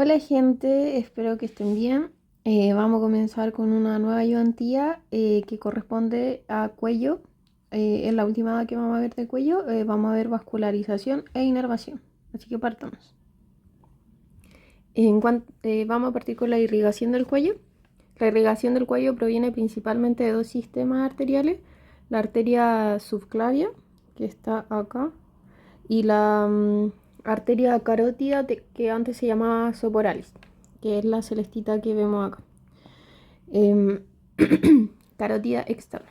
Hola gente, espero que estén bien. Vamos a comenzar con una nueva ayudantía que corresponde a cuello. Es la última que vamos a ver de cuello. Vamos a ver vascularización e inervación. Así que partamos. Vamos a partir con la irrigación del cuello. La irrigación del cuello proviene principalmente de dos sistemas arteriales. La arteria subclavia, que está acá, y la arteria carótida que antes se llamaba soporalis, que es la celestita que vemos acá. Em, Carótida externa.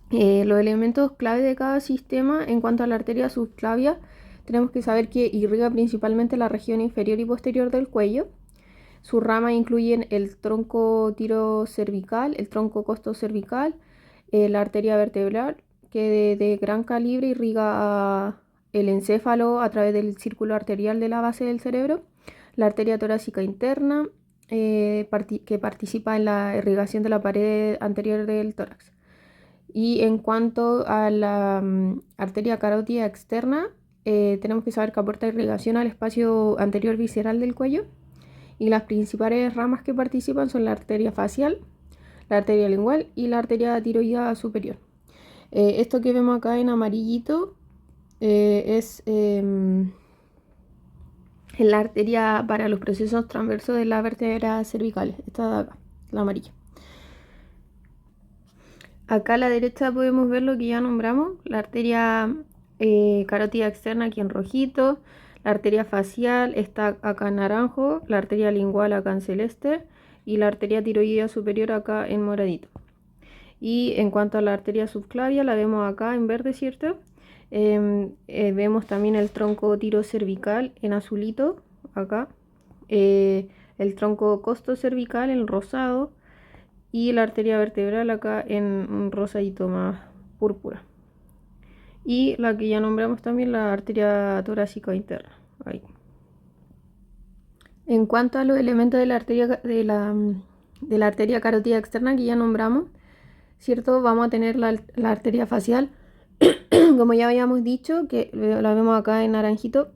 Los elementos clave de cada sistema en cuanto a la arteria subclavia, tenemos que saber que irriga principalmente la región inferior y posterior del cuello. Sus ramas incluyen el tronco tirocervical, el tronco costocervical, la arteria vertebral, que de gran calibre irriga el encéfalo a través del círculo arterial de la base del cerebro, la arteria torácica interna, que participa en la irrigación de la pared anterior del tórax. Y en cuanto a la arteria carótida externa, tenemos que saber que aporta irrigación al espacio anterior visceral del cuello. Y las principales ramas que participan son la arteria facial, la arteria lingual y la arteria tiroidea superior. Esto que vemos acá en amarillito es la arteria para los procesos transversos de las vértebras cervicales. Esta de acá, la amarilla. Acá a la derecha podemos ver lo que ya nombramos, la arteria carótida externa aquí en rojito, la arteria facial está acá en naranjo, la arteria lingual acá en celeste y la arteria tiroidea superior acá en moradito. Y en cuanto a la arteria subclavia, la vemos acá en verde, ¿cierto? Vemos también el tronco tirocervical en azulito, acá. El tronco costocervical en rosado y la arteria vertebral acá en un rosadito más púrpura. Y la que ya nombramos también, la arteria torácica interna. Ahí. En cuanto a los elementos de la arteria carótida externa que ya nombramos, ¿cierto? Vamos a tener la arteria facial, como ya habíamos dicho, que la vemos acá en naranjito.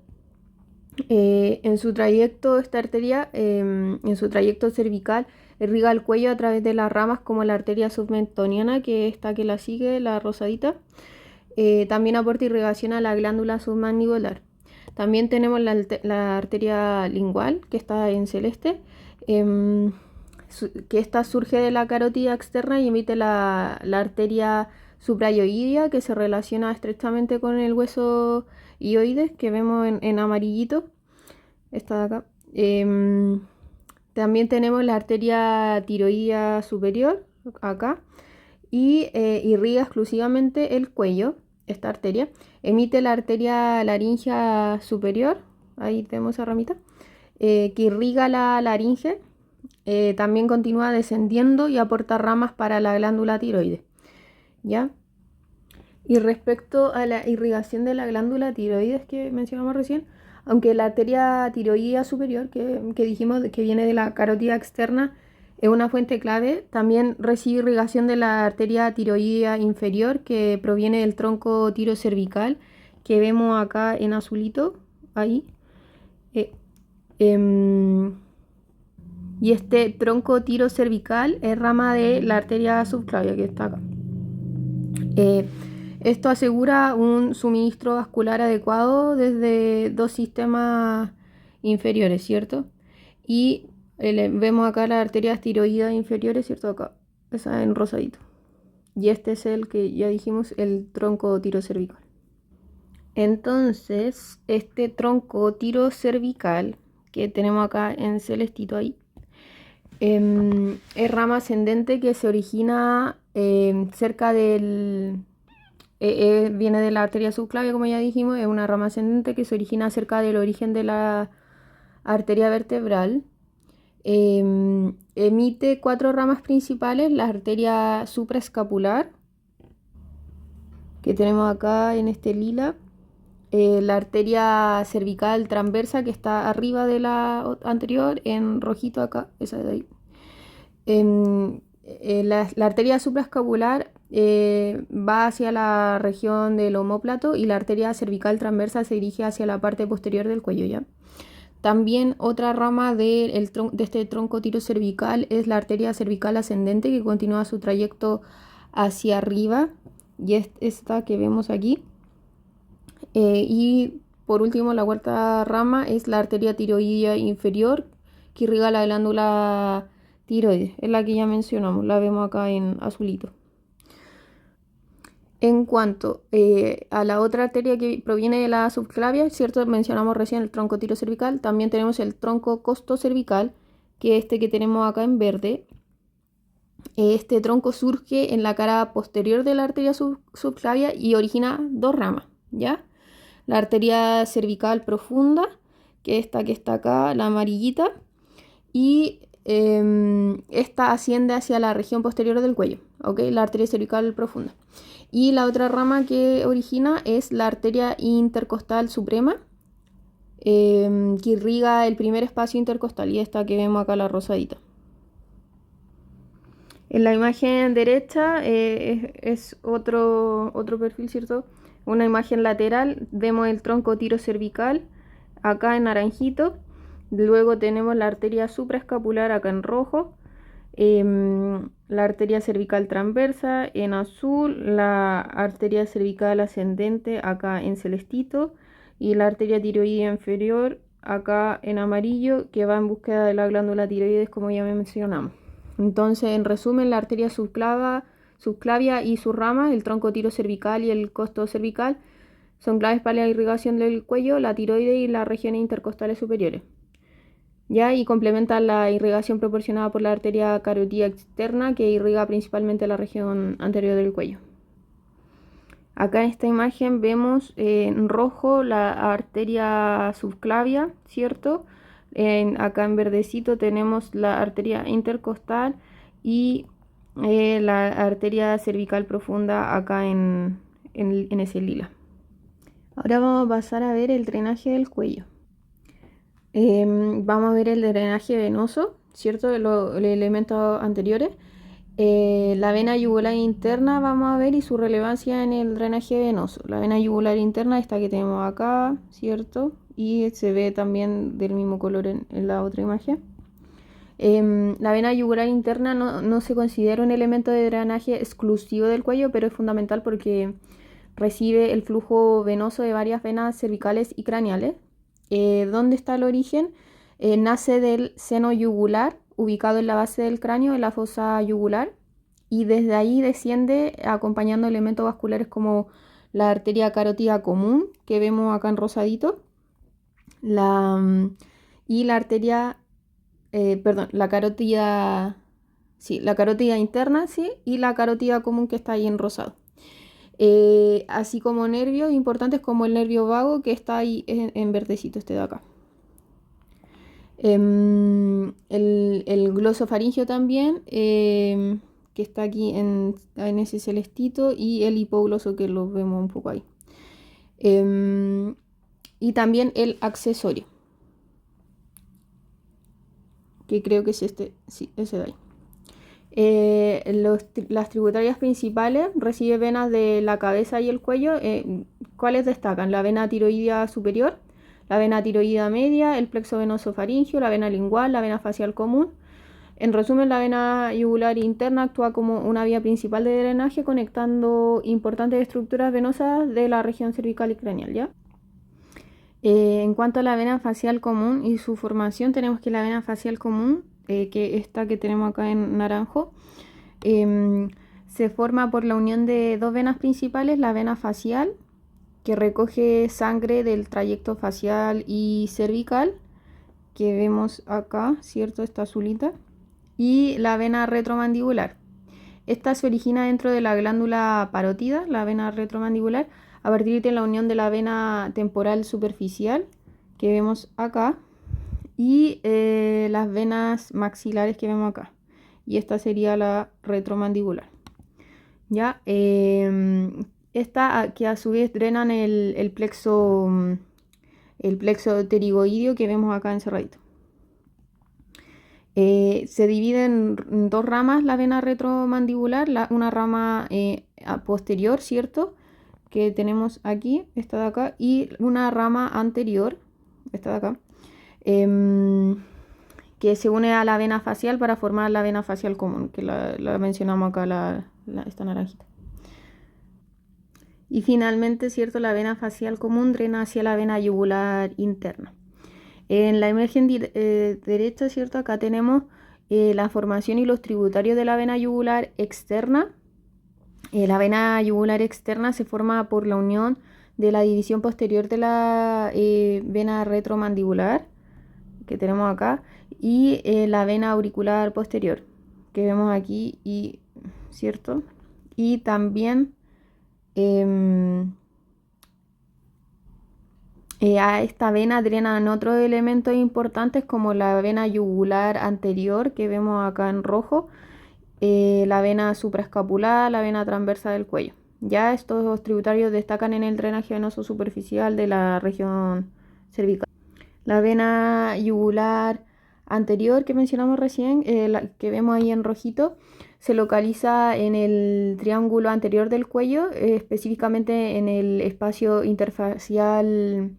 En su trayecto, esta arteria, en su trayecto cervical, irriga el cuello a través de las ramas como la arteria submentoniana, que es esta que la sigue, la rosadita. También aporta irrigación a la glándula submandibular. También tenemos la arteria lingual, que está en celeste, que esta surge de la carótida externa y emite la arteria suprayoidea, que se relaciona estrechamente con el hueso ioides, que vemos en amarillito, esta de acá. También tenemos la arteria tiroidea superior, acá, y irriga exclusivamente el cuello, esta arteria. Emite la arteria laringea superior, ahí tenemos esa ramita, que irriga la laringe. También continúa descendiendo y aporta ramas para la glándula tiroides, ¿ya? Y respecto a la irrigación de la glándula tiroides que mencionamos recién, aunque la arteria tiroidea superior, que dijimos que viene de la carótida externa, es una fuente clave, también recibe irrigación de la arteria tiroidea inferior, que proviene del tronco tirocervical, que vemos acá en azulito, ahí. Y este tronco tirocervical es rama de la arteria subclavia, que está acá. Esto asegura un suministro vascular adecuado desde dos sistemas inferiores, ¿cierto? Y vemos acá las arterias tiroideas inferiores, ¿cierto? Acá, esa en rosadito. Y este es el que ya dijimos, el tronco tirocervical. Entonces, este tronco tirocervical que tenemos acá en celestito ahí, es rama ascendente que se origina cerca del... viene de la arteria subclavia, como ya dijimos, es una rama ascendente que se origina cerca del origen de la arteria vertebral. Emite 4 ramas principales: la arteria supraescapular, que tenemos acá en este lila, la arteria cervical transversa, que está arriba de la anterior, en rojito acá, esa de ahí. La arteria supraescapular va hacia la región del omóplato y la arteria cervical transversa se dirige hacia la parte posterior del cuello, ¿ya? También otra rama de este tronco tirocervical es la arteria cervical ascendente, que continúa su trayecto hacia arriba, y es esta que vemos aquí. Y por último, la cuarta rama es la arteria tiroidea inferior, que irriga la glándula tiroides, es la que ya mencionamos, la vemos acá en azulito. En cuanto a la otra arteria que proviene de la subclavia, ¿cierto? Mencionamos recién el tronco tirocervical, también tenemos el tronco costocervical, que es este que tenemos acá en verde. Este tronco surge en la cara posterior de la arteria subclavia y origina dos ramas, ¿ya? La arteria cervical profunda, que es esta que está acá, la amarillita, y esta asciende hacia la región posterior del cuello, ¿ok? La arteria cervical profunda. Y la otra rama que origina es la arteria intercostal suprema, que irriga el primer espacio intercostal, y esta que vemos acá, la rosadita. En la imagen derecha es otro perfil, ¿cierto? Una imagen lateral, vemos el tronco tirocervical acá en naranjito, luego tenemos la arteria supraescapular acá en rojo, la arteria cervical transversa en azul, la arteria cervical ascendente acá en celestito y la arteria tiroidea inferior acá en amarillo, que va en búsqueda de la glándula tiroides, como ya mencionamos. Entonces, en resumen, la arteria subclavia y sus ramas, el tronco tirocervical y el costo cervical, son claves para la irrigación del cuello, la tiroides y las regiones intercostales superiores. ¿Ya? Y complementa la irrigación proporcionada por la arteria carótida externa, que irriga principalmente la región anterior del cuello. Acá en esta imagen vemos en rojo la arteria subclavia, ¿cierto? Acá en verdecito tenemos la arteria intercostal y la arteria cervical profunda acá en ese lila. Ahora vamos a pasar a ver el drenaje del cuello. Vamos a ver el drenaje venoso, ¿cierto? De los elementos anteriores. La vena yugular interna vamos a ver y su relevancia en el drenaje venoso. La vena yugular interna, esta que tenemos acá, ¿cierto? Y se ve también del mismo color en la otra imagen. La vena yugular interna no se considera un elemento de drenaje exclusivo del cuello, pero es fundamental porque recibe el flujo venoso de varias venas cervicales y craneales. ¿Dónde está el origen? Nace del seno yugular, ubicado en la base del cráneo, en la fosa yugular, y desde ahí desciende acompañando elementos vasculares como la arteria carótida común, que vemos acá en rosadito, y la arteria, la carótida, sí, la carótida interna, sí, y la carótida común, que está ahí en rosado. Así como nervios importantes como el nervio vago, que está ahí en verdecito, este de acá. El glosofaringio también, que está aquí en ese celestito, y el hipogloso, que lo vemos un poco ahí. Y también el accesorio, que creo que es este, sí, ese de ahí. Las tributarias principales reciben venas de la cabeza y el cuello. ¿Cuáles destacan? La vena tiroidea superior, la vena tiroidea media, el plexo venoso faringio, la vena lingual, la vena facial común. En resumen, la vena yugular interna actúa como una vía principal de drenaje, conectando importantes estructuras venosas de la región cervical y craneal, ¿ya? En cuanto a la vena facial común y su formación, tenemos que la vena facial común, que esta que tenemos acá en naranjo, se forma por la unión de dos venas principales, la vena facial, que recoge sangre del trayecto facial y cervical, que vemos acá, ¿cierto? Esta azulita, y la vena retromandibular. Esta se origina dentro de la glándula parótida, la vena retromandibular, a partir de la unión de la vena temporal superficial, que vemos acá, y las venas maxilares que vemos acá. Y esta sería la retromandibular. ¿Ya? Esta, que a su vez drenan el plexo pterigoideo, que vemos acá encerradito. Se divide en dos ramas la vena retromandibular, una rama posterior, ¿cierto? Que tenemos aquí, esta de acá, y una rama anterior, esta de acá, que se une a la vena facial para formar la vena facial común, que la mencionamos acá, esta naranjita. Y finalmente, ¿cierto? La vena facial común drena hacia la vena yugular interna. En la imagen derecha, ¿cierto? Acá tenemos la formación y los tributarios de la vena yugular externa. La vena yugular externa se forma por la unión de la división posterior de la vena retromandibular, que tenemos acá, y la vena auricular posterior, que vemos aquí, ¿cierto? Y también a esta vena drenan otros elementos importantes como la vena yugular anterior, que vemos acá en rojo, la vena supraescapular, la vena transversa del cuello. Ya estos tributarios destacan en el drenaje venoso superficial de la región cervical. La vena yugular anterior que mencionamos recién, la que vemos ahí en rojito, se localiza en el triángulo anterior del cuello, específicamente en el espacio interfacial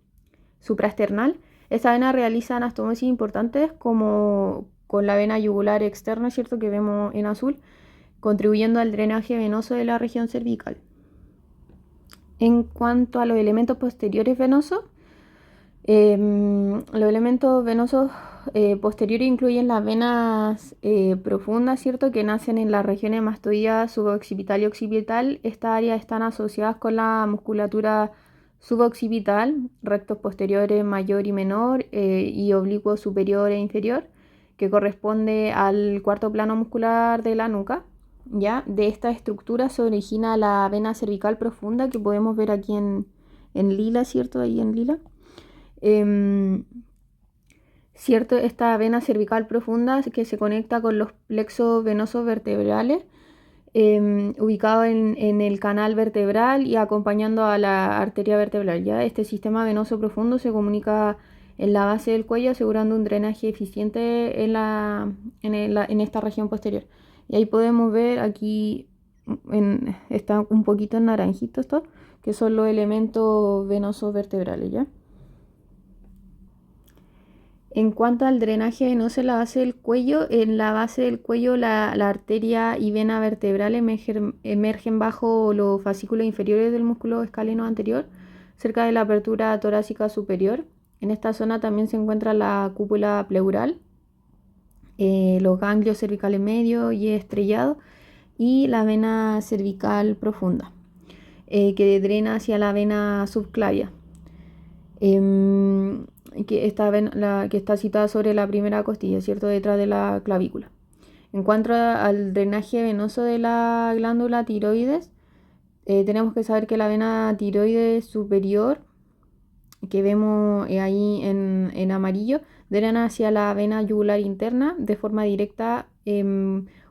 supraesternal. Esta vena realiza anastomosis importantes como con la vena yugular externa, ¿cierto? Que vemos en azul, contribuyendo al drenaje venoso de la región cervical. En cuanto a los elementos posteriores venosos, los elementos venosos posteriores incluyen las venas profundas, ¿cierto? Que nacen en las regiones mastoidea, suboccipital y occipital. Estas áreas están asociadas con la musculatura suboccipital, rectos posteriores mayor y menor, y oblicuo superior e inferior, que corresponde al cuarto plano muscular de la nuca. ¿Ya? De esta estructura se origina la vena cervical profunda, que podemos ver aquí en lila, ¿cierto? Ahí en lila. ¿Cierto? Esta vena cervical profunda que se conecta con los plexos venosos vertebrales, ubicado en el canal vertebral y acompañando a la arteria vertebral. ¿Ya? Este sistema venoso profundo se comunica en la base del cuello, asegurando un drenaje eficiente en esta región posterior. Y ahí podemos ver aquí, está un poquito en naranjito esto, que son los elementos venosos vertebrales, ¿ya? En cuanto al drenaje venoso en la base del cuello, en la base del cuello la arteria y vena vertebral emergen bajo los fascículos inferiores del músculo escaleno anterior, cerca de la apertura torácica superior. En esta zona también se encuentra la cúpula pleural, los ganglios cervicales medios y estrellados, y la vena cervical profunda, que drena hacia la vena subclavia. Que está situada sobre la primera costilla, ¿cierto? Detrás de la clavícula. En cuanto al drenaje venoso de la glándula tiroides, tenemos que saber que la vena tiroides superior, que vemos ahí en amarillo, drena hacia la vena yugular interna de forma directa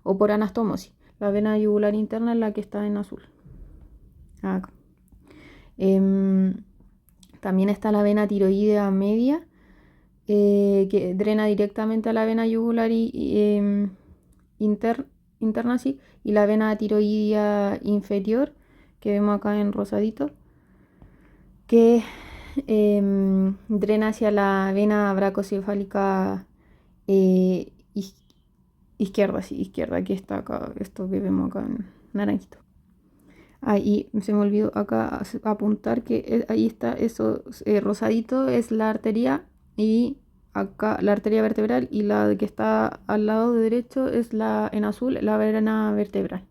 o por anastomosis. La vena yugular interna es la que está en azul. Acá. También está la vena tiroidea media, que drena directamente a la vena yugular interna, sí, y la vena tiroidea inferior, que vemos acá en rosadito, que drena hacia la vena bracocefálica izquierda, sí, izquierda, que está acá, esto que vemos acá en naranjito. Ahí se me olvidó acá apuntar que ahí está eso, rosadito es la arteria, y acá la arteria vertebral, y la que está al lado derecho es en azul, la vena vertebral.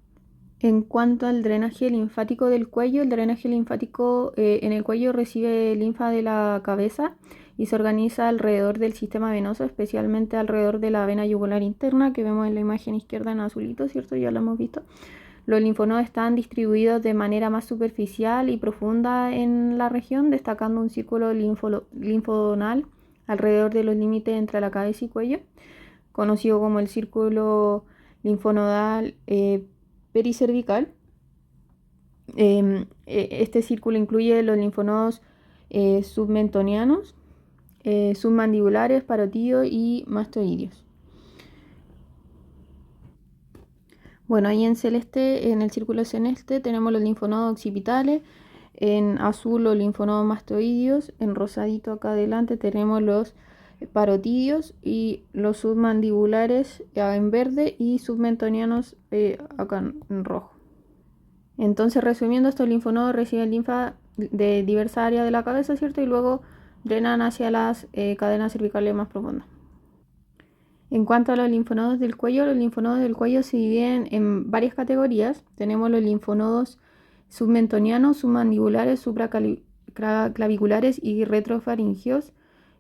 En cuanto al drenaje linfático del cuello, el drenaje linfático en el cuello recibe linfa de la cabeza y se organiza alrededor del sistema venoso, especialmente alrededor de la vena yugular interna, que vemos en la imagen izquierda en azulito, ¿cierto? Ya lo hemos visto. Los linfonodos están distribuidos de manera más superficial y profunda en la región, destacando un círculo linfodonal alrededor de los límites entre la cabeza y cuello, conocido como el círculo linfonodal pericervical. Este círculo incluye los linfonodos submentonianos, submandibulares, parotídeos y mastoideos. Bueno, ahí en celeste, en el círculo celeste, tenemos los linfonodos occipitales, en azul los linfonodos mastoideos, en rosadito acá adelante tenemos los parotidios, y los submandibulares en verde y submentonianos acá en rojo. Entonces, resumiendo, estos linfonodos reciben linfa de diversas áreas de la cabeza, ¿cierto? Y luego drenan hacia las cadenas cervicales más profundas. En cuanto a los linfonodos del cuello se dividen en varias categorías. Tenemos los linfonodos submentonianos, submandibulares, supraclaviculares y retrofaringeos,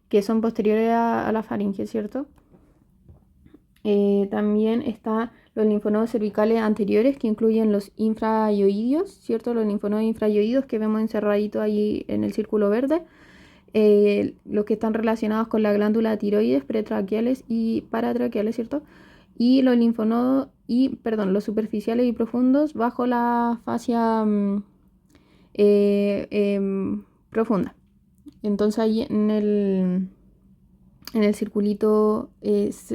que son posteriores a la faringe, ¿cierto? También están los linfonodos cervicales anteriores, que incluyen los infrayoidios, ¿cierto? Los linfonodos infrayoidios que vemos encerraditos ahí en el círculo verde. Los que están relacionados con la glándula tiroides, pretraqueales y paratraqueales, ¿cierto? Y los linfonodos, los superficiales y profundos bajo la fascia profunda. Entonces ahí en el circulito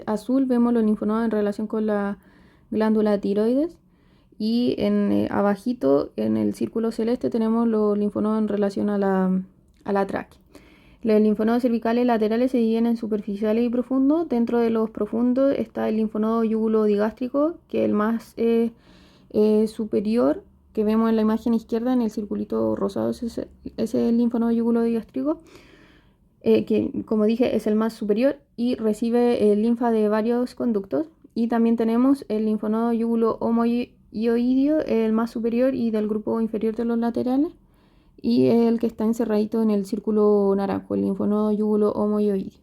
azul vemos los linfonodos en relación con la glándula tiroides, y abajito en el círculo celeste tenemos los linfonodos en relación a la tráquea. Los linfonodos cervicales laterales se dividen en superficiales y profundos. Dentro de los profundos está el linfonodo yúgulo-digástrico, que es el más superior, que vemos en la imagen izquierda en el circulito rosado. Ese es el linfonodo yúgulo-digástrico, que como dije es el más superior y recibe linfa de varios conductos. Y también tenemos el linfonodo yúgulo-homoioideo, el más superior y del grupo inferior de los laterales, y el que está encerradito en el círculo naranjo, el linfonodo yúgulo-homoioideo.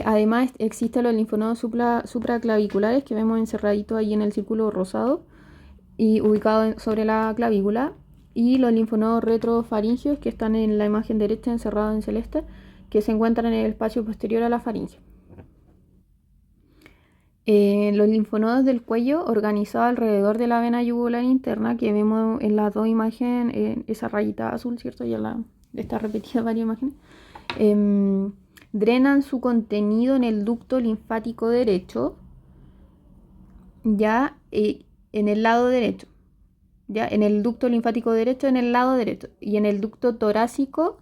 Además existen los linfonodos supraclaviculares, que vemos encerraditos ahí en el círculo rosado y ubicados sobre la clavícula, y los linfonodos retrofaringeos, que están en la imagen derecha encerrados en celeste, que se encuentran en el espacio posterior a la faringe. Los linfonodos del cuello organizados alrededor de la vena yugular interna, que vemos en las dos imágenes, esa rayita azul, ¿cierto? Ya está repetida varias imágenes. Drenan su contenido en el ducto linfático derecho, ya en el lado derecho, ya en el ducto linfático derecho en el lado derecho, y en el ducto torácico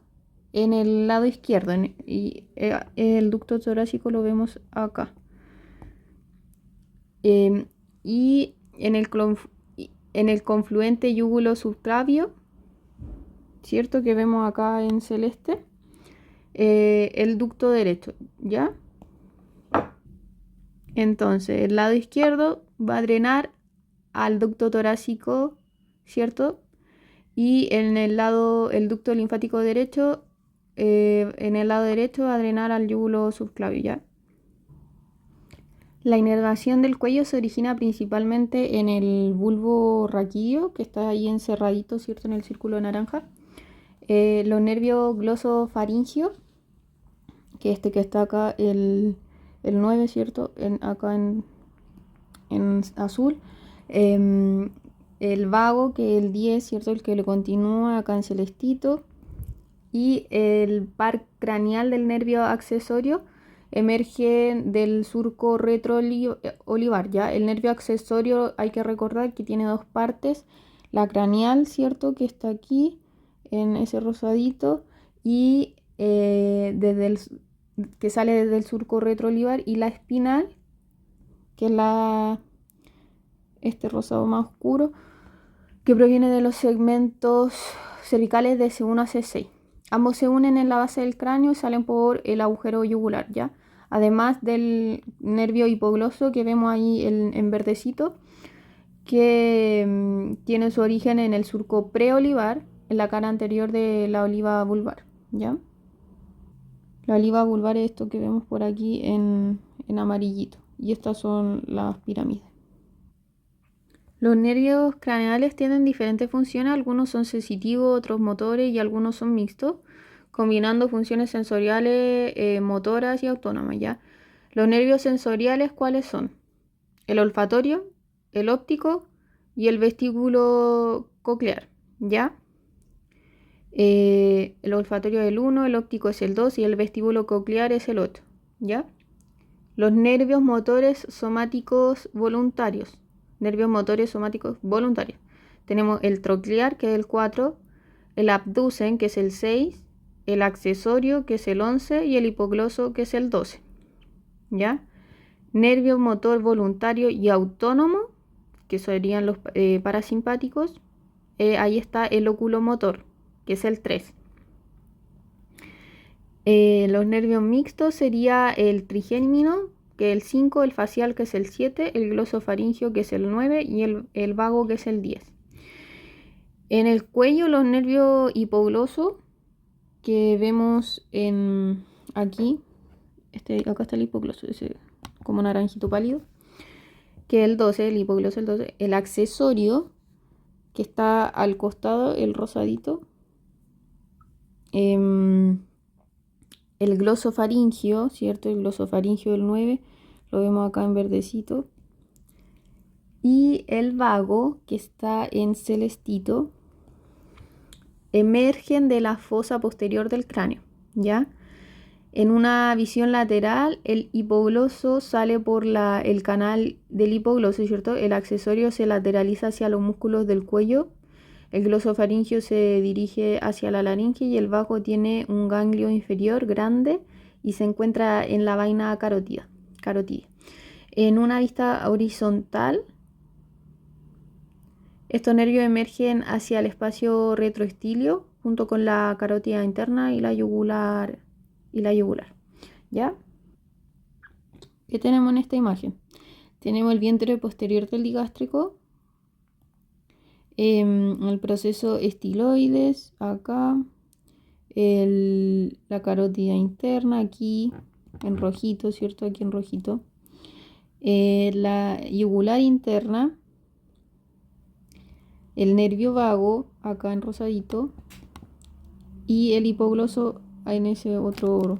en el lado izquierdo, el ducto torácico lo vemos acá. Y en el confluente yúgulo subclavio, ¿cierto? Que vemos acá en celeste, el ducto derecho, ¿ya? Entonces, el lado izquierdo va a drenar al ducto torácico, ¿cierto? Y en el ducto linfático derecho, en el lado derecho va a drenar al yúgulo subclavio, ¿ya? La inervación del cuello se origina principalmente en el bulbo raquídeo, que está ahí encerradito, ¿cierto? En el círculo naranja. Los nervios glosofaríngeos, que está acá, el 9, ¿cierto? Acá en azul. El vago, que es el 10, ¿cierto? El que le continúa acá en celestito. Y el par craneal del nervio accesorio emerge del surco retroolivar, ¿ya? El nervio accesorio, hay que recordar que tiene dos partes: la craneal, ¿cierto? Que está aquí en ese rosadito, y que sale desde el surco retroolivar, y la espinal, que es este rosado más oscuro, que proviene de los segmentos cervicales de C1 a C6. Ambos se unen en la base del cráneo y salen por el agujero yugular, ¿ya? Además del nervio hipogloso que vemos ahí en verdecito, que tiene su origen en el surco preolivar, en la cara anterior de la oliva vulvar, ¿ya? La oliva vulvar es esto que vemos por aquí en amarillito, y estas son las pirámides. Los nervios craneales tienen diferentes funciones, algunos son sensitivos, otros motores y algunos son mixtos, combinando funciones sensoriales, motoras y autónomas, ¿ya? Los nervios sensoriales, ¿cuáles son? El olfatorio, el óptico y el vestíbulo coclear, ¿ya? El olfatorio es el 1, el óptico es el 2 y el vestíbulo coclear es el 8, ¿ya? Los nervios motores somáticos voluntarios. Nervios motores somáticos voluntarios. Tenemos el troclear, que es el 4, el abducen, que es el 6, el accesorio, que es el 11, y el hipogloso, que es el 12. ¿Ya? Nervio motor voluntario y autónomo, que serían los parasimpáticos. Ahí está el oculomotor, que es el 3. Los nervios mixtos sería el trigémino, que es el 5, el facial, que es el 7, el glosofaringio, que es el 9, y el vago, que es el 10. En el cuello, los nervios hipoglosos, que vemos aquí, acá está el hipogloso, ese como naranjito pálido, que es el 12, el hipogloso el 12, el accesorio, que está al costado, el rosadito, el glosofaringio, ¿cierto? El glosofaringio del 9, lo vemos acá en verdecito, y el vago, que está en celestito, emergen de la fosa posterior del cráneo, ¿ya? En una visión lateral, el hipogloso sale por el canal del hipogloso, ¿cierto? El accesorio se lateraliza hacia los músculos del cuello, el glosofaringio se dirige hacia la laringe y el vago tiene un ganglio inferior grande y se encuentra en la vaina carotidia. En una vista horizontal, estos nervios emergen hacia el espacio retroestilio junto con la carótida interna y la yugular. ¿Ya? ¿Qué tenemos en esta imagen? Tenemos el vientre posterior del digástrico, el proceso estiloides acá, la carótida interna aquí en rojito, ¿cierto? Aquí en rojito. La yugular interna, el nervio vago acá en rosadito y el hipogloso en ese otro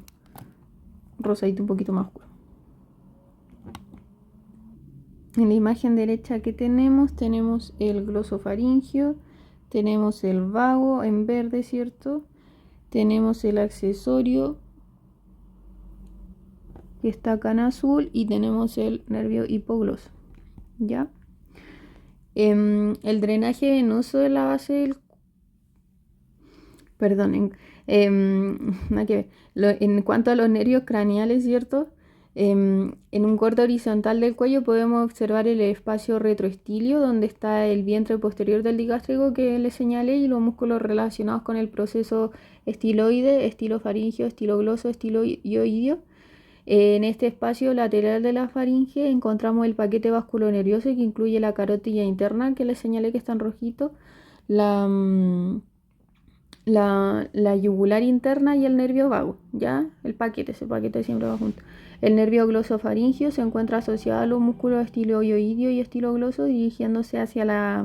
rosadito un poquito más oscuro. En la imagen derecha que tenemos el glosofaringio, tenemos el vago en verde, ¿cierto? Tenemos el accesorio que está acá en azul y tenemos el nervio hipogloso, ¿ya? El drenaje venoso de la base del... Perdonen, nada que ver. En cuanto a los nervios craneales, ¿cierto? En un corte horizontal del cuello podemos observar el espacio retroestilio donde está el vientre posterior del digástrico que les señalé y los músculos relacionados con el proceso estiloide, estilofaringio, estilogloso, estiloioideo. En este espacio lateral de la faringe encontramos el paquete vasculonervioso que incluye la carótida interna que les señalé que está en rojito, la yugular interna y el nervio vago, ¿ya? Ese paquete siempre va junto. El nervio glosofaringio se encuentra asociado a los músculos estiloioideo y estilogloso dirigiéndose hacia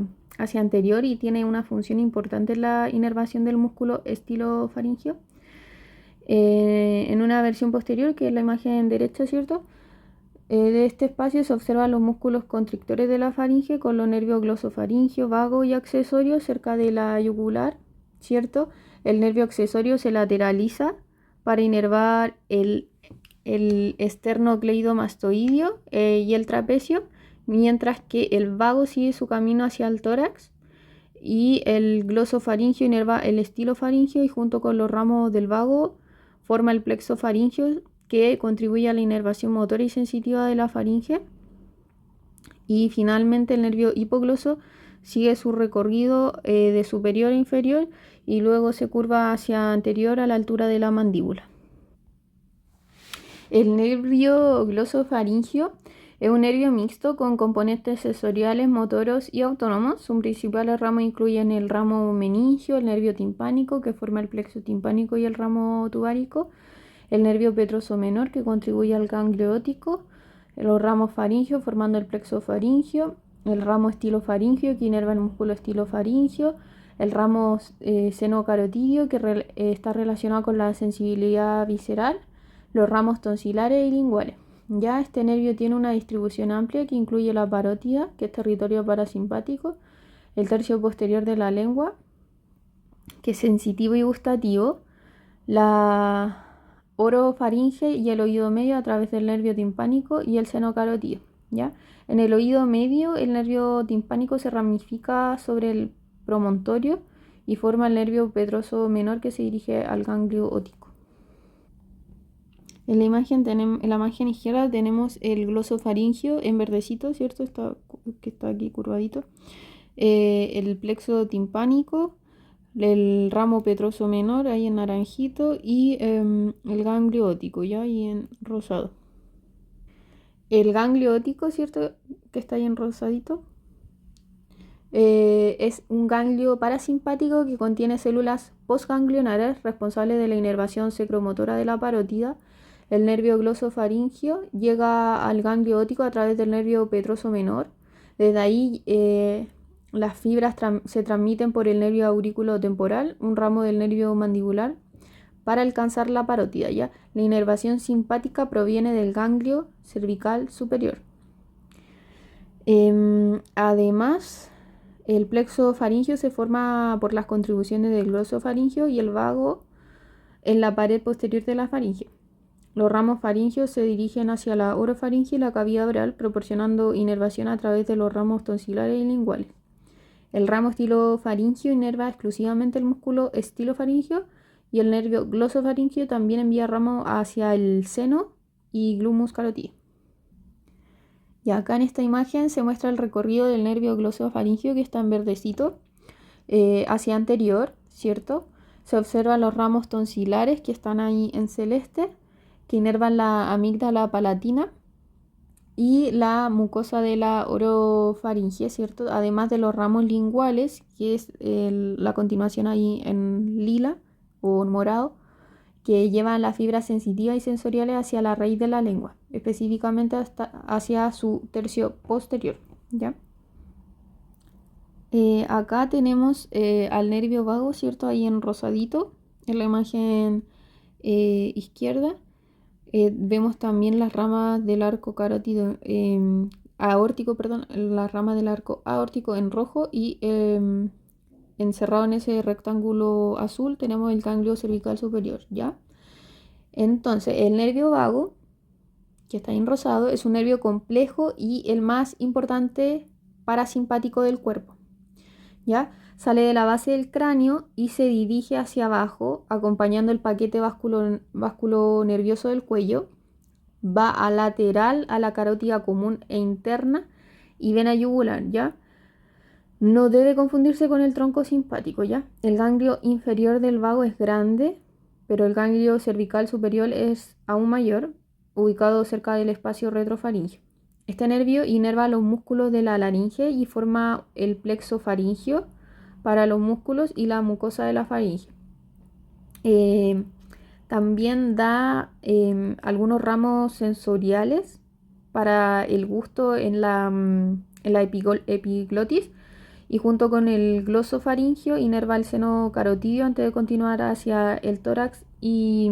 anterior y tiene una función importante en la inervación del músculo estilofaringio. En una versión posterior, que es la imagen derecha, ¿cierto? De este espacio se observan los músculos constrictores de la faringe con los nervios glosofaringio, vago y accesorio cerca de la yugular, ¿cierto? El nervio accesorio se lateraliza para inervar el esternocleidomastoideo y el trapecio, mientras que el vago sigue su camino hacia el tórax y el glosofaringio inerva el estilofaringio y junto con los ramos del vago forma el plexo faringio que contribuye a la inervación motora y sensitiva de la faringe. Y finalmente el nervio hipogloso sigue su recorrido de superior a inferior y luego se curva hacia anterior a la altura de la mandíbula. El nervio glosofaringio es un nervio mixto con componentes sensoriales, motoros y autónomos. Sus principales ramos incluyen el ramo meningio, el nervio timpánico que forma el plexo timpánico y el ramo tubárico, el nervio petroso menor que contribuye al ganglio óptico, los ramos faringio formando el plexo faringio, el ramo estilofaringio que inerva el músculo estilofaringio, el ramo seno-carotidio que está relacionado con la sensibilidad visceral, los ramos tonsilares y linguales. Ya este nervio tiene una distribución amplia que incluye la parótida, que es territorio parasimpático, el tercio posterior de la lengua, que es sensitivo y gustativo, la orofaringe y el oído medio a través del nervio timpánico y el seno carotídeo, ¿ya? En el oído medio el nervio timpánico se ramifica sobre el promontorio y forma el nervio petroso menor que se dirige al ganglio óptico. En la imagen izquierda tenemos el glosofaringio en verdecito, ¿cierto? Que está aquí curvadito. El plexo timpánico, el ramo petroso menor ahí en naranjito y el ganglio óptico ya ahí en rosado. El ganglio óptico, ¿cierto? Que está ahí en rosadito. Es un ganglio parasimpático que contiene células postganglionares responsables de la inervación secromotora de la parótida. El nervio glosofaringio llega al ganglio óptico a través del nervio petroso menor. Desde ahí las fibras se transmiten por el nervio aurículo temporal, un ramo del nervio mandibular, para alcanzar la parótida. ¿Ya? La inervación simpática proviene del ganglio cervical superior. Además, el plexo faríngeo se forma por las contribuciones del glosofaringio y el vago en la pared posterior de la faringe. Los ramos faringios se dirigen hacia la orofaringe y la cavidad oral, proporcionando inervación a través de los ramos tonsiliares y linguales. El ramo estilofaringio inerva exclusivamente el músculo estilofaringio y el nervio glosofaringio también envía ramo hacia el seno y glumus carotido. Y acá en esta imagen se muestra el recorrido del nervio glosofaringio que está en verdecito hacia anterior, ¿cierto? Se observan los ramos tonsilares que están ahí en celeste, que inervan la amígdala palatina y la mucosa de la orofaringe, ¿cierto? Además de los ramos linguales, que es la continuación ahí en lila o morado, que llevan las fibras sensitivas y sensoriales hacia la raíz de la lengua, específicamente hacia su tercio posterior, ¿ya? Acá tenemos al nervio vago, ¿cierto? Ahí en rosadito, en la imagen izquierda. Vemos también las ramas del arco carótido aórtico, perdón, las ramas del arco aórtico en rojo y encerrado en ese rectángulo azul tenemos el ganglio cervical superior, ¿ya? Entonces, el nervio vago, que está en rosado, es un nervio complejo y el más importante parasimpático del cuerpo, ¿ya? Sale de la base del cráneo y se dirige hacia abajo, acompañando el paquete vasculo nervioso del cuello. Va a lateral a la carótida común e interna y vena yugular, ¿ya? No debe confundirse con el tronco simpático, ¿ya? El ganglio inferior del vago es grande, pero el ganglio cervical superior es aún mayor, ubicado cerca del espacio retrofaringio. Este nervio inerva los músculos de la laringe y forma el plexo faringio para los músculos y la mucosa de la faringe. También da algunos ramos sensoriales para el gusto en la epiglotis y junto con el glosofaringio inerva el seno carotidio antes de continuar hacia el tórax y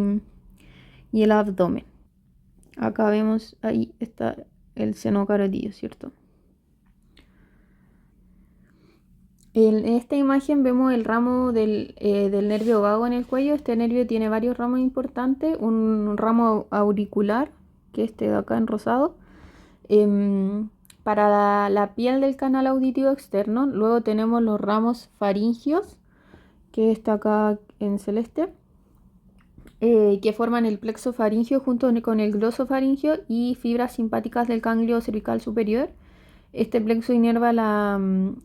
el abdomen. Acá vemos, ahí está el seno carotidio, ¿cierto? En esta imagen vemos el ramo del nervio vago en el cuello. Este nervio tiene varios ramos importantes. Un ramo auricular, que es este de acá en rosado, para la piel del canal auditivo externo. Luego tenemos los ramos faringios, que está acá en celeste, que forman el plexo faringio junto con el glosofaringio y fibras simpáticas del ganglio cervical superior. Este plexo inerva la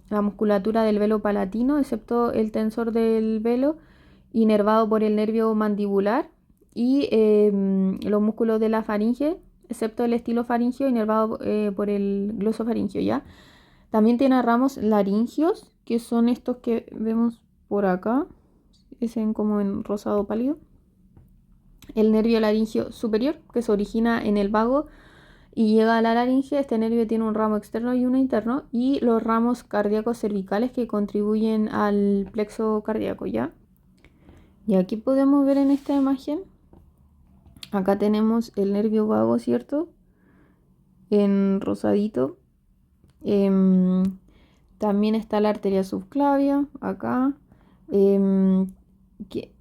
musculatura del velo palatino, excepto el tensor del velo, inervado por el nervio mandibular, y los músculos de la faringe, excepto el estilofaringio, inervado por el glosofaringio, ¿ya? También tiene ramos laringios, que son estos que vemos por acá, es como en rosado pálido. El nervio laringio superior, que se origina en el vago y llega a la laringe. Este nervio tiene un ramo externo y uno interno, y los ramos cardíacos cervicales que contribuyen al plexo cardíaco, ¿ya? Y aquí podemos ver en esta imagen, acá tenemos el nervio vago, ¿cierto? En rosadito. También está la arteria subclavia, acá. Un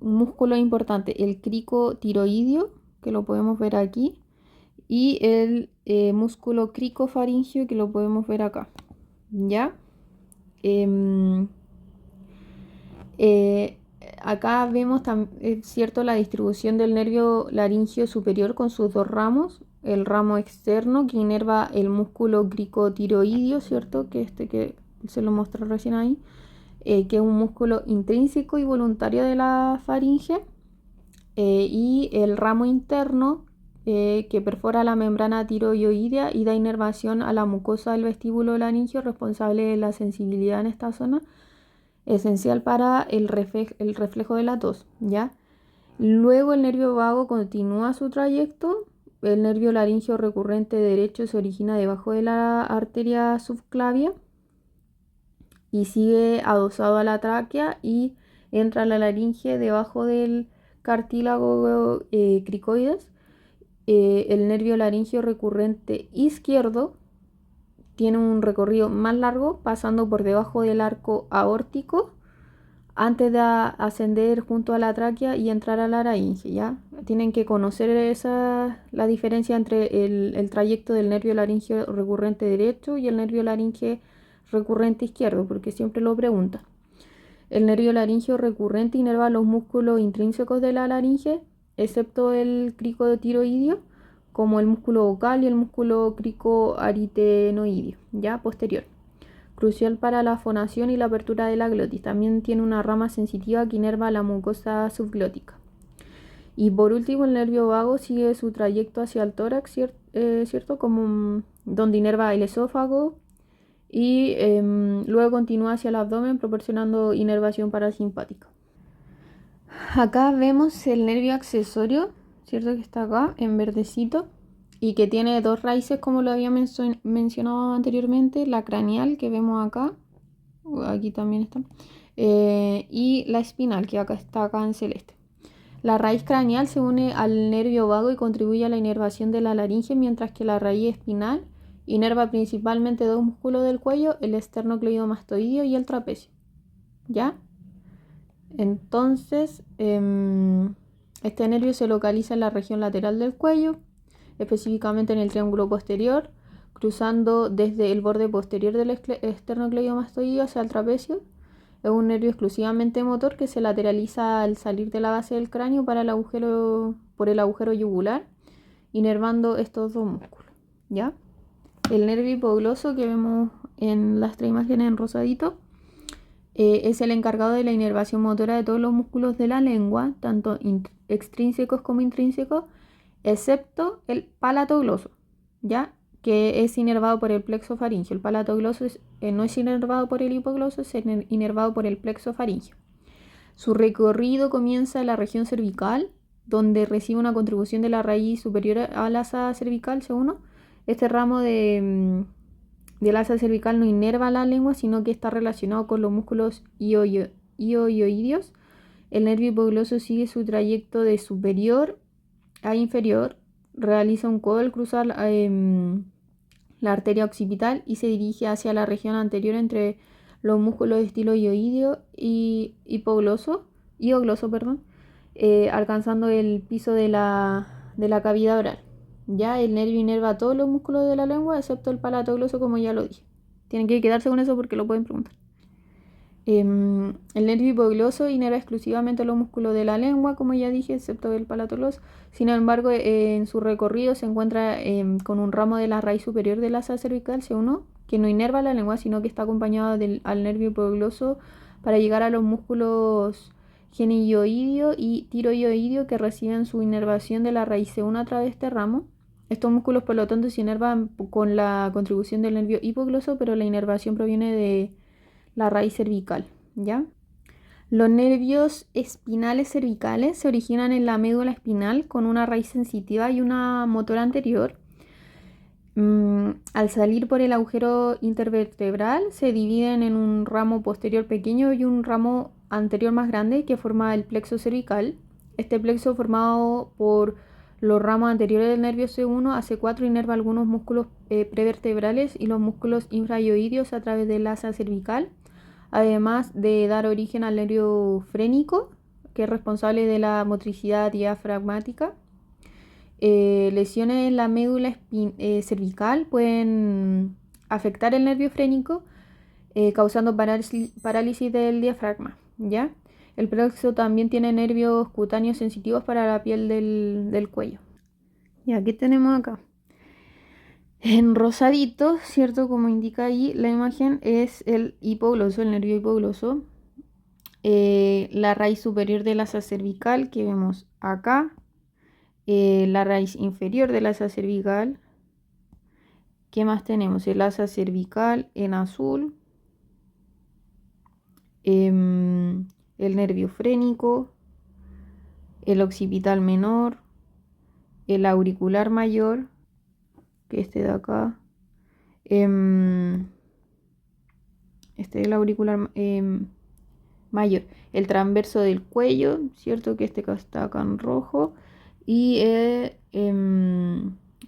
músculo importante, el crico tiroideo, que lo podemos ver aquí, y el músculo cricofaringio, que lo podemos ver acá, ¿ya? Acá vemos es cierto la distribución del nervio laríngeo superior con sus dos ramos, el ramo externo que inerva el músculo cricotiroideo, cierto, que se lo mostré recién ahí, que es un músculo intrínseco y voluntario de la faringe, y el ramo interno que perfora la membrana tiroidea y da inervación a la mucosa del vestíbulo laríngeo, responsable de la sensibilidad en esta zona, esencial para el reflejo de la tos, ¿ya? Luego el nervio vago continúa su trayecto. El nervio laríngeo recurrente derecho se origina debajo de la arteria subclavia y sigue adosado a la tráquea y entra a la laringe debajo del cartílago cricoides. El nervio laríngeo recurrente izquierdo tiene un recorrido más largo pasando por debajo del arco aórtico antes de ascender junto a la tráquea y entrar a la laringe, ¿ya? Tienen que conocer la diferencia entre el trayecto del nervio laríngeo recurrente derecho y el nervio laríngeo recurrente izquierdo, porque siempre lo preguntan. El nervio laríngeo recurrente inerva los músculos intrínsecos de la laringe, excepto el cricotiroideo, como el músculo vocal y el músculo cricoaritenoideo, ya posterior. Crucial para la fonación y la apertura de la glotis. También tiene una rama sensitiva que inerva la mucosa subglótica. Y por último, el nervio vago sigue su trayecto hacia el tórax, ¿cierto? Como donde inerva el esófago y luego continúa hacia el abdomen proporcionando inervación parasimpática. Acá vemos el nervio accesorio, ¿cierto? Que está acá en verdecito y que tiene dos raíces, como lo había mencionado anteriormente, la craneal que vemos acá, aquí también está, y la espinal que está acá en celeste. La raíz craneal se une al nervio vago y contribuye a la inervación de la laringe, mientras que la raíz espinal inerva principalmente dos músculos del cuello, el esternocleidomastoideo y el trapecio. ¿Ya? Entonces, este nervio se localiza en la región lateral del cuello, específicamente en el triángulo posterior, cruzando desde el borde posterior del esternocleidomastoideo hacia el trapecio. Es un nervio exclusivamente motor que se lateraliza al salir de la base del cráneo por el agujero yugular, inervando estos dos músculos, ¿ya? El nervio hipogloso que vemos en las tres imágenes en rosadito es el encargado de la inervación motora de todos los músculos de la lengua, tanto extrínsecos como intrínsecos, excepto el palatogloso, ¿ya? Que es inervado por el plexo faríngeo. El palatogloso no es inervado por el hipogloso, es inervado por el plexo faríngeo. Su recorrido comienza en la región cervical, donde recibe una contribución de la raíz superior al asa cervical, C1. Este ramo del asa cervical no inerva la lengua, sino que está relacionado con los músculos ioioideos. El nervio hipogloso sigue su trayecto de superior a inferior, realiza un codo al cruzar la arteria occipital y se dirige hacia la región anterior entre los músculos estiloioideo y iogloso, alcanzando el piso de la cavidad oral. Ya el nervio inerva todos los músculos de la lengua excepto el palatogloso, como ya lo dije. Tienen que quedarse con eso porque lo pueden preguntar. El nervio hipogloso inerva exclusivamente los músculos de la lengua, como ya dije, excepto el palatogloso. Sin embargo, en su recorrido se encuentra con un ramo de la raíz superior del asa cervical, C1, que no inerva la lengua, sino que está acompañado al nervio hipogloso para llegar a los músculos genioideo y tiroideo, que reciben su inervación de la raíz C1 a través de este ramo. Estos músculos, por lo tanto, se inervan con la contribución del nervio hipogloso, pero la inervación proviene de la raíz cervical, ¿ya? Los nervios espinales cervicales se originan en la médula espinal con una raíz sensitiva y una motora anterior. Al salir por el agujero intervertebral se dividen en un ramo posterior pequeño y un ramo anterior más grande que forma el plexo cervical. Este plexo, formado por los ramos anteriores del nervio C1 a C4, inerva algunos músculos prevertebrales y los músculos infraioideos a través del asa cervical, además de dar origen al nervio frénico, que es responsable de la motricidad diafragmática. Lesiones en la médula cervical pueden afectar el nervio frénico, causando parálisis del diafragma, ¿ya? El plexo también tiene nervios cutáneos sensitivos para la piel del cuello. Y aquí tenemos acá. En rosadito, ¿cierto? Como indica ahí la imagen, es el hipogloso, el nervio hipogloso. La raíz superior del asa cervical que vemos acá. La raíz inferior del asa cervical. ¿Qué más tenemos? El asa cervical en azul. El nervio frénico. El occipital menor. El auricular mayor, que este de acá. Este es el auricular mayor. El transverso del cuello, ¿cierto? Que este está acá en rojo. Y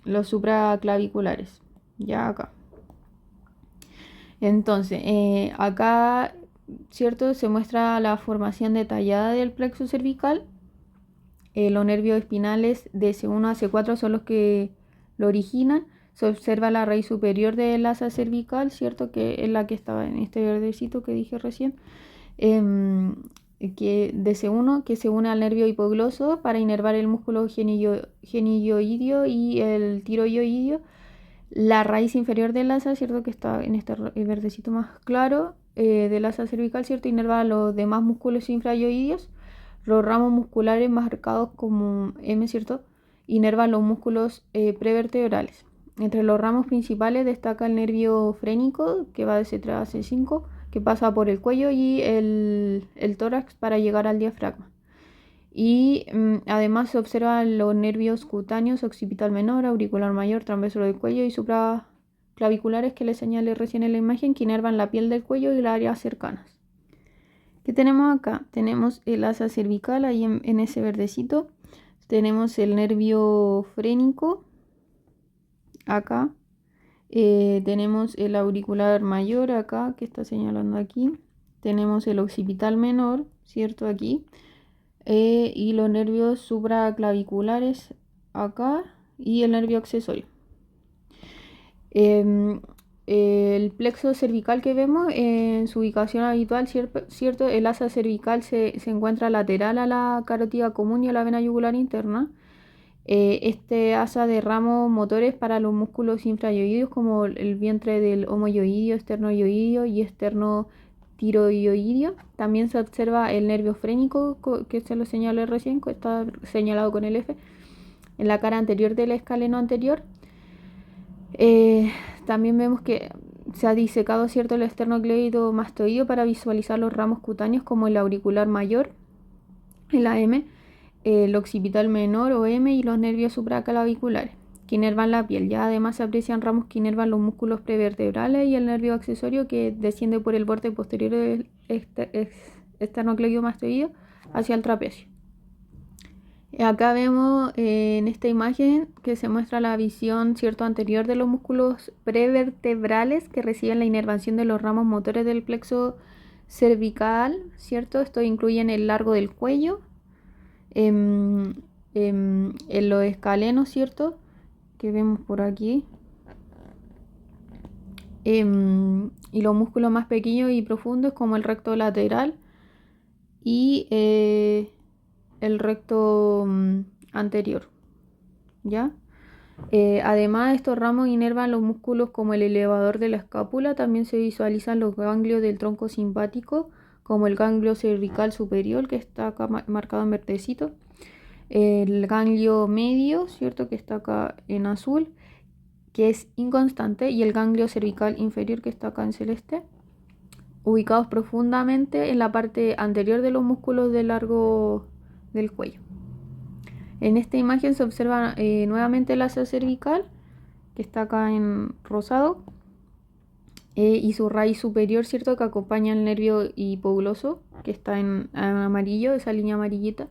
los supraclaviculares, ya acá. Entonces, acá, ¿cierto? Se muestra la formación detallada del plexo cervical. Los nervios espinales de C1 a C4 son los que lo originan. Se observa la raíz superior del asa cervical, ¿cierto? Que es la que estaba en este verdecito que dije recién. Que de C1 que se une al nervio hipogloso para inervar el músculo genioideo y el tiroideo. La raíz inferior del asa, ¿cierto? Que está en este verdecito más claro del asa cervical, ¿cierto? Inerva los demás músculos infrayoideos. Los ramos musculares marcados como M, ¿cierto? Inervan los músculos prevertebrales. Entre los ramos principales destaca el nervio frénico, que va de C3 a C5, que pasa por el cuello y el tórax para llegar al diafragma. Y además se observan los nervios cutáneos, occipital menor, auricular mayor, transverso del cuello y supraclaviculares que les señalé recién en la imagen, que inervan la piel del cuello y las áreas cercanas. ¿Qué tenemos acá? Tenemos el asa cervical ahí en ese verdecito. Tenemos el nervio frénico acá. Tenemos el auricular mayor acá, que está señalando aquí. Tenemos el occipital menor, ¿cierto? Aquí. Y los nervios supraclaviculares acá y el nervio accesorio. El plexo cervical que vemos en su ubicación habitual, ¿cierto? El asa cervical se encuentra lateral a la carótida común y a la vena yugular interna. Este asa de ramos motores para los músculos infrayoideos como el vientre del homoyoideo, esternoyoideo y esternotiroideo. También se observa el nervio frénico, que se lo señalé recién, que está señalado con el F, en la cara anterior del escaleno anterior. También vemos que se ha disecado, ¿cierto?, el esternocleidomastoideo para visualizar los ramos cutáneos como el auricular mayor, el AM, el occipital menor o M y los nervios supraclaviculares que inervan la piel. Ya además se aprecian ramos que inervan los músculos prevertebrales y el nervio accesorio que desciende por el borde posterior del esternocleidomastoideo hacia el trapecio. Acá vemos en esta imagen que se muestra la visión, ¿cierto?, anterior de los músculos prevertebrales que reciben la inervación de los ramos motores del plexo cervical, ¿cierto? Esto incluye el largo del cuello, en los escalenos, ¿cierto?, que vemos por aquí, y los músculos más pequeños y profundos como el recto lateral y el recto anterior, ¿ya? Además, estos ramos inervan los músculos como el elevador de la escápula. También se visualizan los ganglios del tronco simpático, como el ganglio cervical superior, que está acá marcado en verdecito, el ganglio medio, ¿cierto?, que está acá en azul, que es inconstante, y el ganglio cervical inferior, que está acá en celeste, ubicados profundamente en la parte anterior de los músculos del largo del cuello. En esta imagen se observa nuevamente el asa cervical, que está acá en rosado, y su raíz superior, ¿cierto?, que acompaña el nervio hipogloso, que está en amarillo, esa línea amarillita.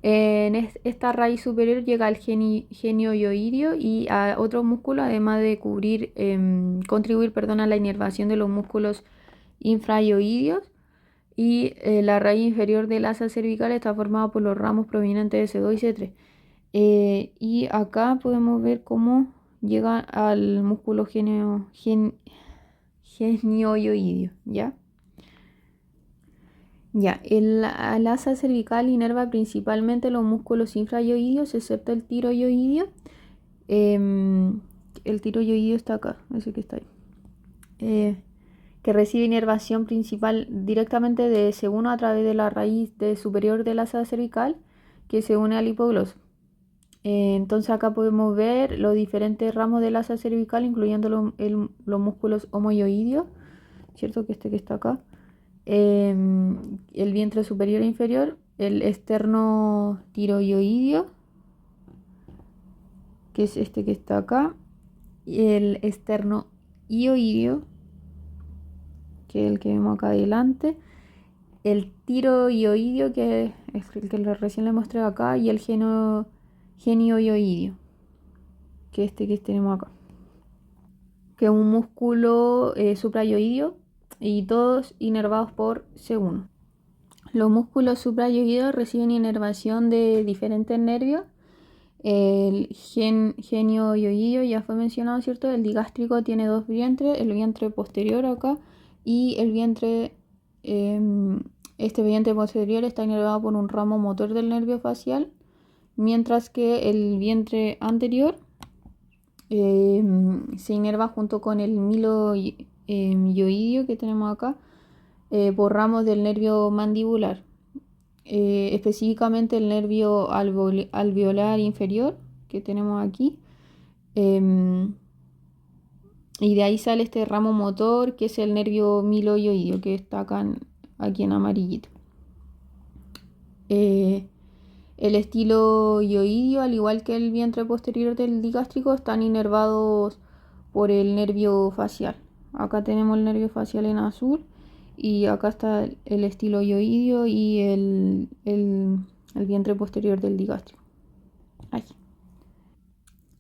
En esta raíz superior llega al genioideo y a otros músculos, además de contribuir a la inervación de los músculos infrayoideos. Y la raíz inferior del asa cervical está formada por los ramos provenientes de C2 y C3. Y acá podemos ver cómo llega al músculo genioideo, ¿ya? Ya, el asa cervical inerva principalmente los músculos infrayoidios, excepto el tiroyoidio. El tiroyoidio está acá, ese que está ahí. Que recibe inervación principal directamente de C1 a través de la raíz superior del asa cervical que se une al hipogloso. Entonces acá podemos ver los diferentes ramos del asa cervical, incluyendo los músculos homoyoidios, ¿cierto? Que está acá. El vientre superior e inferior, el externo tiroyoidio, que es este que está acá, y el externo hioidio, que es el que vemos acá adelante, el tiroioidio, que es el que recién le mostré acá, y el genioioidio, que es este que tenemos acá, que es un músculo suprayoidio y todos inervados por C1. Los músculos suprayoideos reciben inervación de diferentes nervios. El genioioidio ya fue mencionado, ¿cierto? El digástrico tiene dos vientres, el vientre posterior acá y el vientre, este vientre posterior está inervado por un ramo motor del nervio facial, mientras que el vientre anterior se inerva junto con el miloioidio que tenemos acá por ramos del nervio mandibular. Específicamente el nervio alveolar inferior que tenemos aquí, y de ahí sale este ramo motor que es el nervio miloioidio que está acá aquí en amarillito. El estilo yoidio, al igual que el vientre posterior del digástrico, están inervados por el nervio facial. Acá tenemos el nervio facial en azul y acá está el estilo yoidio y el vientre posterior del digástrico. Ahí.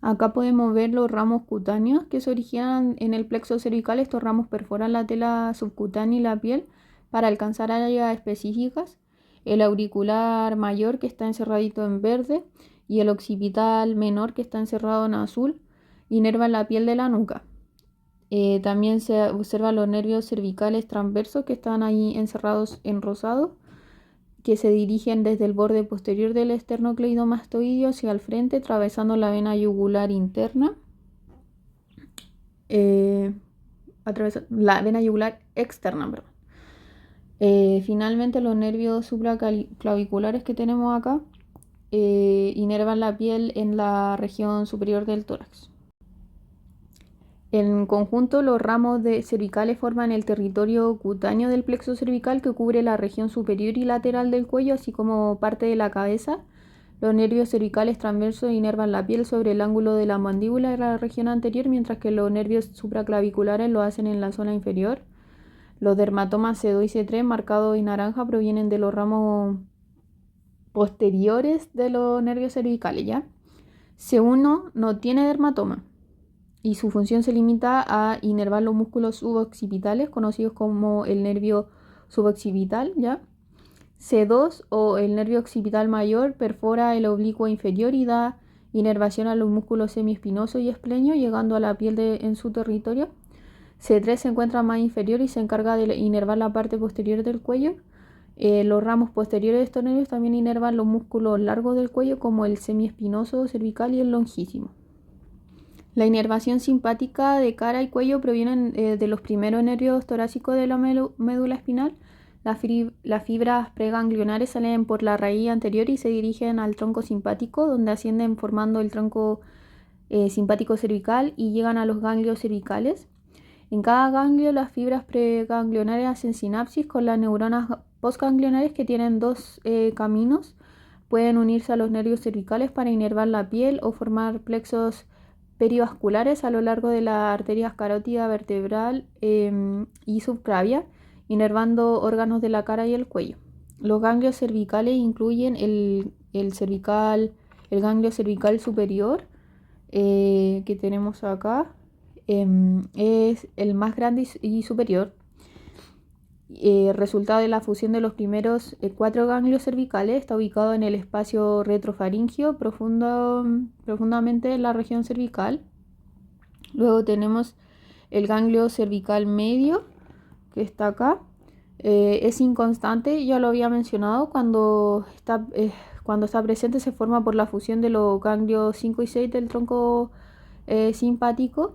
Acá podemos ver los ramos cutáneos que se originan en el plexo cervical. Estos ramos perforan la tela subcutánea y la piel para alcanzar áreas específicas. El auricular mayor, que está encerradito en verde, y el occipital menor, que está encerrado en azul, inervan la piel de la nuca. También se observan los nervios cervicales transversos, que están ahí encerrados en rosado, que se dirigen desde el borde posterior del esternocleidomastoideo hacia el frente, atravesando la vena yugular interna. La vena yugular externa, perdón. Finalmente, los nervios supraclaviculares que tenemos acá inervan la piel en la región superior del tórax. En conjunto, los ramos cervicales forman el territorio cutáneo del plexo cervical, que cubre la región superior y lateral del cuello, así como parte de la cabeza. Los nervios cervicales transversos inervan la piel sobre el ángulo de la mandíbula de la región anterior, mientras que los nervios supraclaviculares lo hacen en la zona inferior. Los dermatomas C2 y C3, marcados en naranja, provienen de los ramos posteriores de los nervios cervicales, ¿ya? C1 no tiene dermatoma y su función se limita a inervar los músculos suboccipitales, conocidos como el nervio suboccipital, ¿ya? C2, o el nervio occipital mayor, perfora el oblicuo inferior y da inervación a los músculos semiespinoso y espleño, llegando a la piel en su territorio. C3 se encuentra más inferior y se encarga de inervar la parte posterior del cuello. Los ramos posteriores de estos nervios también inervan los músculos largos del cuello, como el semiespinoso cervical y el longísimo. La inervación simpática de cara y cuello provienen de los primeros nervios torácicos de la médula espinal. Las fibras preganglionares salen por la raíz anterior y se dirigen al tronco simpático, donde ascienden formando el tronco simpático cervical y llegan a los ganglios cervicales. En cada ganglio, las fibras preganglionares hacen sinapsis con las neuronas postganglionares, que tienen dos caminos. Pueden unirse a los nervios cervicales para inervar la piel o formar plexos perivasculares a lo largo de las arterias carótida, vertebral y subclavia, inervando órganos de la cara y el cuello. Los ganglios cervicales incluyen el ganglio cervical superior, que tenemos acá. Es el más grande y superior, resultado de la fusión de los primeros 4 ganglios cervicales. Está ubicado en el espacio retrofaríngeo, profundamente en la región cervical. Luego tenemos el ganglio cervical medio, que está acá, Es inconstante, ya lo había mencionado, cuando está presente se forma por la fusión de los ganglios 5 y 6 del tronco simpático.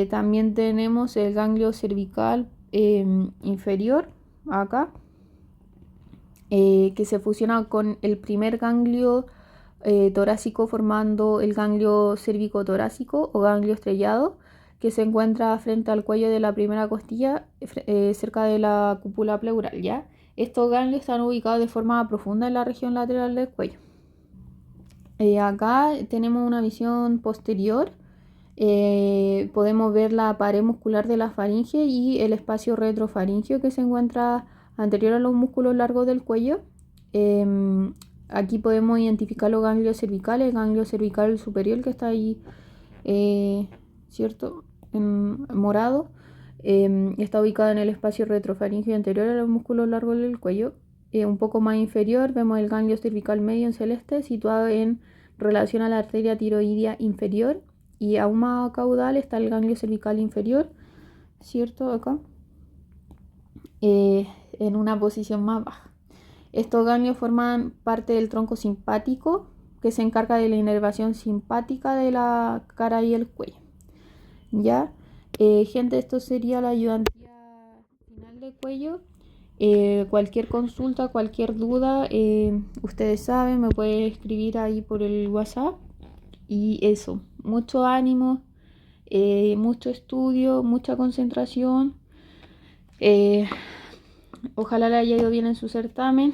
También tenemos el ganglio cervical inferior, acá, que se fusiona con el primer ganglio torácico formando el ganglio cérvico-torácico o ganglio estrellado, que se encuentra frente al cuello de la primera costilla, cerca de la cúpula pleural, ¿ya? Estos ganglios están ubicados de forma profunda en la región lateral del cuello. Acá tenemos una visión posterior. Podemos ver la pared muscular de la faringe y el espacio retrofaringeo que se encuentra anterior a los músculos largos del cuello. Aquí podemos identificar los ganglios cervicales, el ganglio cervical superior que está ahí, ¿cierto? En morado. Está ubicado en el espacio retrofaringeo anterior a los músculos largos del cuello. Un poco más inferior vemos el ganglio cervical medio en celeste, situado en relación a la arteria tiroidea inferior. Y aún más caudal está el ganglio cervical inferior, ¿cierto? Acá, en una posición más baja. Estos ganglios forman parte del tronco simpático, que se encarga de la inervación simpática de la cara y el cuello. ¿Ya? Gente, esto sería la ayudantía final del cuello. Cualquier consulta, cualquier duda, ustedes saben, me pueden escribir ahí por el WhatsApp. Y eso, mucho ánimo, mucho estudio, mucha concentración. Ojalá le haya ido bien en su certamen.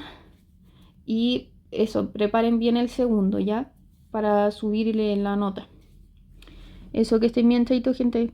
Y eso, preparen bien el segundo, ¿ya? Para subirle la nota. Eso, que estén bien, chaito, gente.